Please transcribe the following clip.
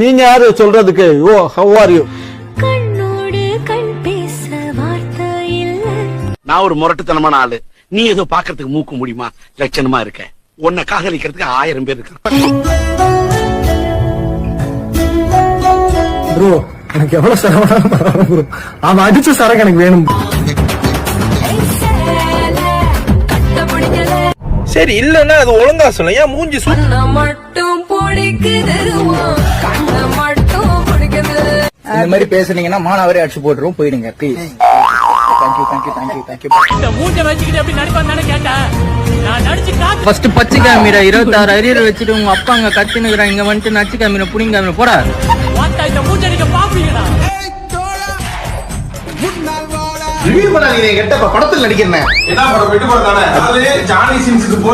நீங்க யாரு சொல்றதுக்கு? Oh how are you? கண்ணோடு கண் பேச வார்த்தை இல்ல. நான் ஒரு முரட்டுத்தனமான ஆளு. நீ ஏதோ பாக்குறதுக்கு மூக்கு முடியுமா லட்சணமா இருக்க. உன்னை காதலிக்கிறதுக்கு 1000 பேர் இருக்காங்க. ப்ரோ எனக்கு எவ்வளவு சரவணம் ப்ரோ, அவன் அடிச்ச சரக்கு எனக்கு வேணும். சரி இல்லன்னா அது ஒழுங்கா சொல்ல. ஏன் மூஞ்சி மட்டும் பிடிக்குது கண்ண மட்டும் பிடிக்குது. இந்த மாதிரி பேசுனீங்கன்னா மானாவரே அடிச்சு போட்டுரும். போயிடுங்க ப்ளீஸ். ஃபர்ஸ்ட் பச்சை காமிரா 26 அரியர் வச்சுட்டு உங்க அப்பா அங்க கத்தினுக்குறா. இங்க வந்துட்டு நச்சு காமிரா புடிங்க காமிரா போடா. படத்தில் நடிக்கிறேன். என்ன படம்? வெட்டு படம் தானே. ஜானி சின்ஸுக்கு போட்டு